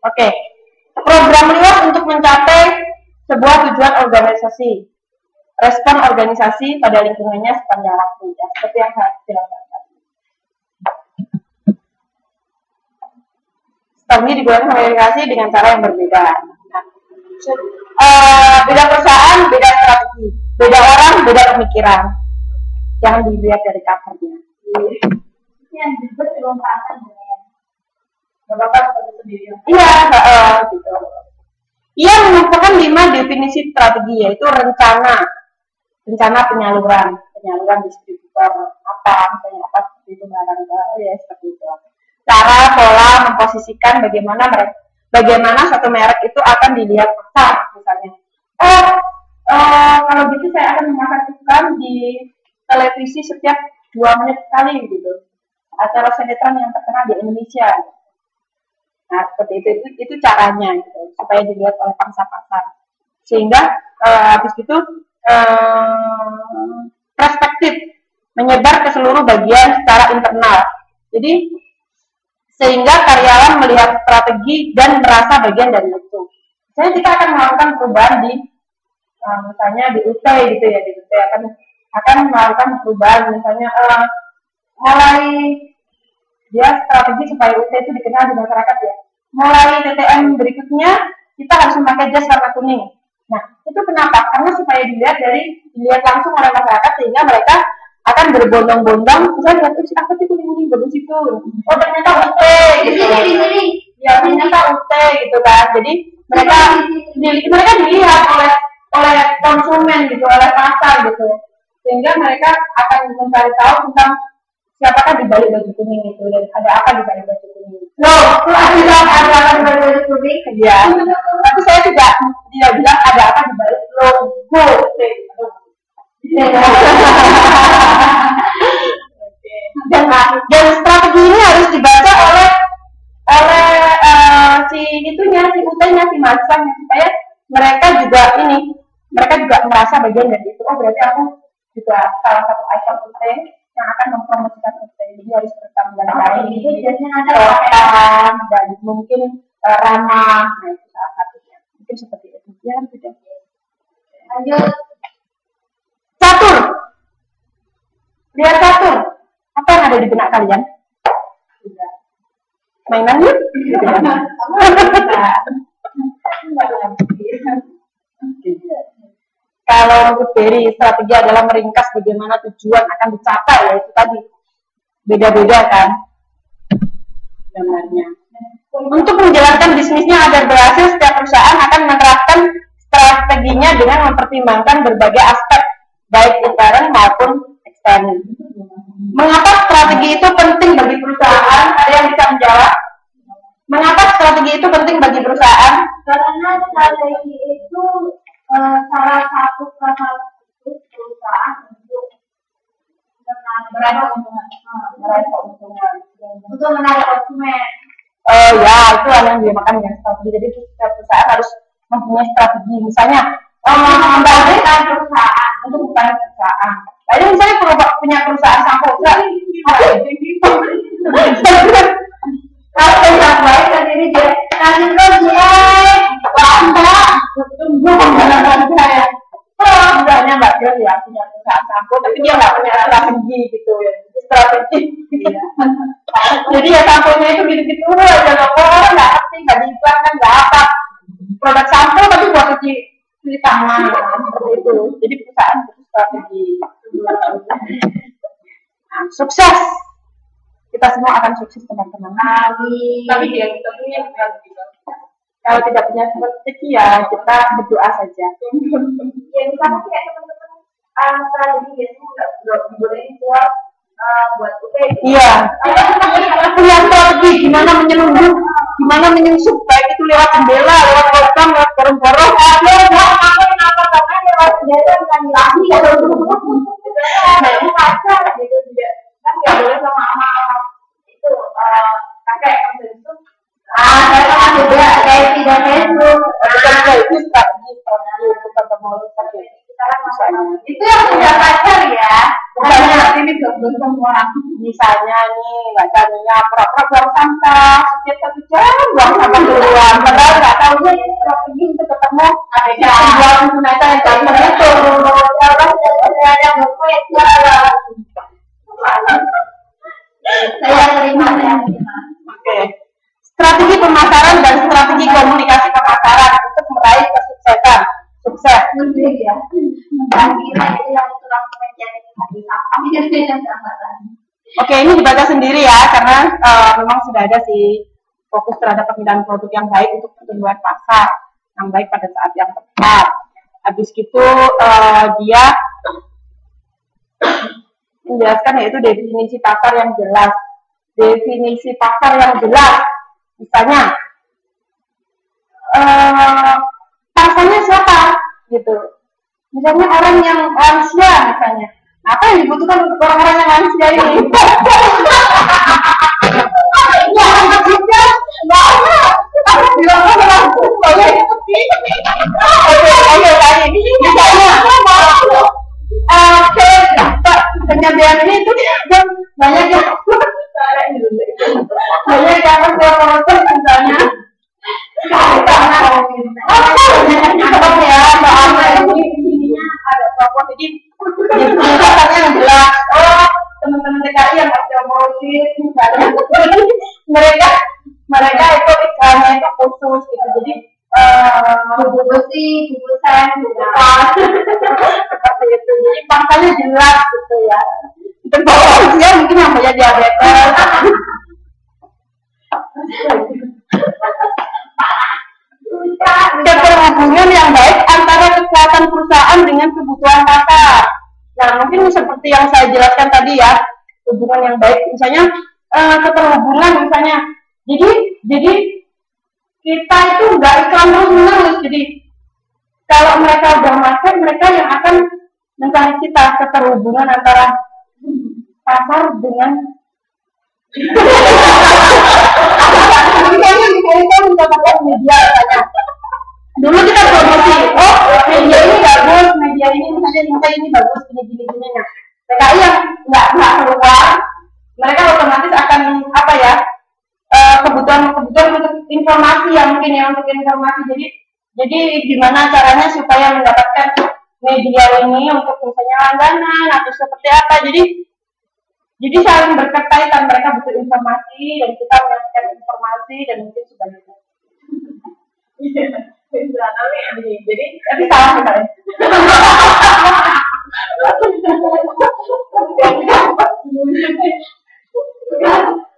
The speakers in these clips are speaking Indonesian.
Oke. Program luas untuk mencapai sebuah tujuan organisasi. Respon organisasi pada lingkungannya sepanjang waktu, ya, seperti yang saya jelaskan tadi. Strategi digunakan komunikasi dengan cara yang berbeda. Beda perusahaan, beda strategi. Beda orang, beda pemikiran. Jangan dilihat dari covernya. Yang disebut kelompakan dengan Bapak sendiri. Iya, gitu. Ia merupakan 5 definisi strategi, yaitu rencana penyaluran distributor apa, misalnya apa seperti itu, ya seperti itu. Cara, pola, memposisikan bagaimana suatu merek itu akan dilihat pasar, misalnya. Kalau gitu saya akan memasarkan di televisi setiap 2 menit sekali gitu. Acara sinetron yang terkenal di Indonesia. Nah, seperti itu caranya gitu, supaya dilihat oleh pangsa pasar. Sehingga habis itu perspektif menyebar ke seluruh bagian secara internal. Jadi sehingga karyawan melihat strategi dan merasa bagian dari itu. Misalnya kita akan melakukan perubahan di misalnya di UT gitu ya, di UT akan melakukan perubahan misalnya mulai dia strategi supaya UT itu dikenal di masyarakat ya. Mulai TTM berikutnya kita harus memakai jas warna kuning. Nah, itu kenapa? Karena supaya dilihat langsung oleh masyarakat sehingga mereka akan berbondong-bondong, misalnya lihat apa sih kuning-kuning bagus itu. Oh, ternyata UT gitu. Ya, ternyata UT gitu kan. Jadi mereka dilihat oleh konsumen gitu, oleh pasar gitu. Sehingga mereka akan mencari tahu tentang siapakah di balik baju kuning itu dan ada apa di balik baju kuning itu. Loh, ada apa di balik baju kuning? Iya. Tapi saya tidak bilang ada apa di balik logo. Dan strategi ini harus dibaca oleh si UT-nya, si mahasiswanya, supaya mereka juga merasa bagian dari itu. Oh, berarti aku juga salah satu ikon UT yang akan mempromosikan UT. Jadi harus bertanggung jawab. Itu biasanya ada orang dan mungkin ramah. Nah, itu salah satunya. Mungkin seperti itu. Ya, sudah. Lanjut. Catur. Lihat catur. Apa yang ada di benak kalian? Mainan yuk? Kalau menurut Berry, strategi adalah meringkas bagaimana tujuan akan dicapai, yaitu tadi beda-beda kan gambarnya. Untuk menjalankan bisnisnya agar berhasil, setiap perusahaan akan menerapkan strateginya dengan mempertimbangkan berbagai aspek, baik intern maupun eksternal. Mengapa strategi itu penting bagi perusahaan? Ada yang bisa menjawab? Mengapa strategi itu penting bagi perusahaan? Karena strategi itu salah satu perusahaan untuk meraih keuntungan, untuk menarik konsumen. Ya, itu yang dinamakan dengan strategi. Jadi setiap perusahaan harus mempunyai strategi. Misalnya membandingkan perusahaan untuk bukan perusahaan. Lalu misalnya punya perusahaan sampo, kalau yang baik kan ini dia kasih terus tunggu pembahasan saya. Sebenarnya Mbak Gil ya punya perusahaan sampo, tapi dia nggak punya strategi gitu ya. Strategi. Jadi ya samponya itu gitu-gitu aja, orang nggak ngerti, nggak diiklankan, nggak apa. Produk sampo tapi buat cuci tangan seperti itu. Jadi perusahaan butuh strategi. Nah, sukses. Kita semua akan sukses teman-teman. Tapi dia kita punya kalau tidak punya strategi ya kita berdoa saja. Ya misalnya kayak teman-teman strategi biasanya nggak boleh buat UT. Iya. Punya strategi gimana menyelundup, gimana menyusup, baik itu lewat jendela, lewat lubang, lewat gorong-gorong. Lewat jendela bukan lagi ya. Nah ini kaca gitu juga. Kan nggak boleh sama itu kakek itu saya juga kayak tidak Facebook itu strategi untuk ketemu kita kan misalnya itu yang sudah pacar ya Misalnya ini belum semua. Misalnya nih, Mbak Tania pura-pura buang sampah setiap 1 jam buang sampah keluar, padahal nggak tahu ini strategi untuk ketemu penjual tunai yang gampang itu. Yang saya terima ya. Oke. Strategi pemasaran dan strategi komunikasi pemasaran untuk meraih kesuksesan. Sukses. Ya. Yang tulang menjadi Oke, ini dibaca sendiri ya, karena memang sudah ada sih fokus terhadap pemilihan produk yang baik untuk pertumbuhan pasar, yang baik pada saat yang tepat. Habis itu dia menjelaskan yaitu definisi pasar yang jelas. Definisi pasar yang jelas, misalnya pasarnya siapa, gitu. Misalnya orang yang lansia, misalnya. Apa yang dibutuhkan untuk orang-orang yang lansia ini? Ya, juga harus dilakukan langsung. Oke, tadi misalnya penyampaian ini itu banyak yang proses misalnya pasarnya yang jelas. Oh, teman-teman DKI yang osteoporosis misalnya, mereka itu iklannya itu khusus gitu. Jadi buku besi, buku sen, seperti itu. Jadi pasarnya jelas gitu ya. Untuk usia mungkin yang punya diabetes. Keterhubungan yang baik antara kesehatan perusahaan dengan kebutuhan pasar. Nah, mungkin seperti yang saya jelaskan tadi ya, hubungan yang baik, misalnya keterhubungan misalnya. Jadi kita itu nggak iklan terus-menerus. Jadi kalau mereka udah masuk, mereka yang akan mencari kita, keterhubungan antara pasar dengan media misalnya. Dulu kita promosi, oh media ini bagus, media ini misalnya ini bagus, gini. Nah, PKI yang nggak keluar, mereka otomatis akan apa ya, kebutuhan untuk informasi yang mungkin ya, untuk informasi. Jadi gimana caranya supaya mendapatkan media ini untuk misalnya langganan atau seperti apa. Jadi saling berkaitan, mereka butuh informasi dan kita mendapatkan informasi dan mungkin sebagainya. Jadi tapi salah sekali.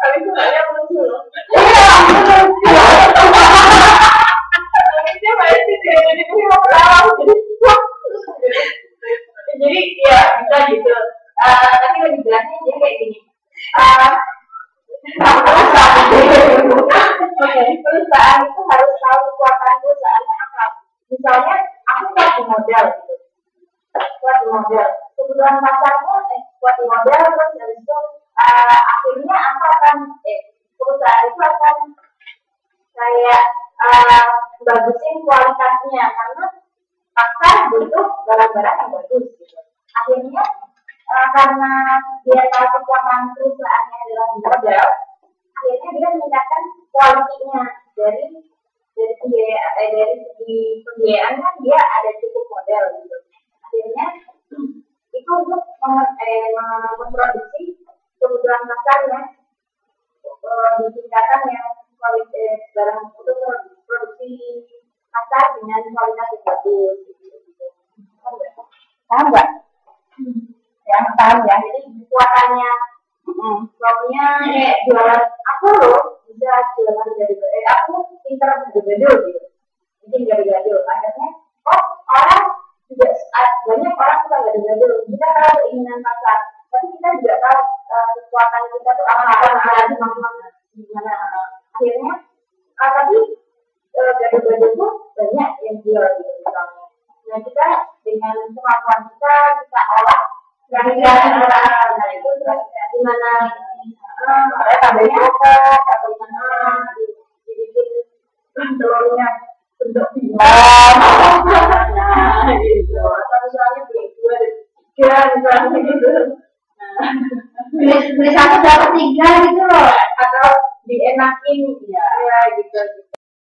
Tapi sebenarnya muncul. Jadi ya bisa gitu. Tapi lebih jelasnya jadi kayak gini. Perusahaan itu harus tahu kekuatan perusahaannya apa. Misalnya aku kuat di modal, gitu. Kebutuhan pasarnya kuat di modal, terus dari itu akhirnya aku akan perusahaan itu akan kayak bagusin kualitasnya karena pasar butuh barang-barang yang bagus. Gitu. Akhirnya karena dia tahu kekuatan perusahaannya adalah di modal, akhirnya dia meningkatkan kualitasnya dari segi pembiayaan kan dia ada cukup modal gitu. Akhirnya itu untuk memproduksi kebutuhan pasarnya ditingkatkan yang kualitas barang untuk produksi pasar dengan kualitas yang bagus. Gitu. Paham nggak? Ya, paham ya. Jadi kekuatannya, soalnya kayak jualan aku loh bisa jualan gado-gado. Aku pinter gado-gado gitu. Bikin gado-gado. Akhirnya, orang juga banyak orang suka gado-gado. Kita tahu keinginan pasar, tapi kita juga tahu kekuatan kita tuh apa gimana. Akhirnya, tapi gado-gado itu banyak yang jual gitu misalnya. Nah kita dengan kemampuan kita olah yang nah itu terus gimana tambahin rokok atau gimana dibikin telurnya bentuk bintang gitu atau misalnya beli 2 dan 3 misalnya gitu beli satu dapat 3 gitu loh, atau dienakin ya gitu.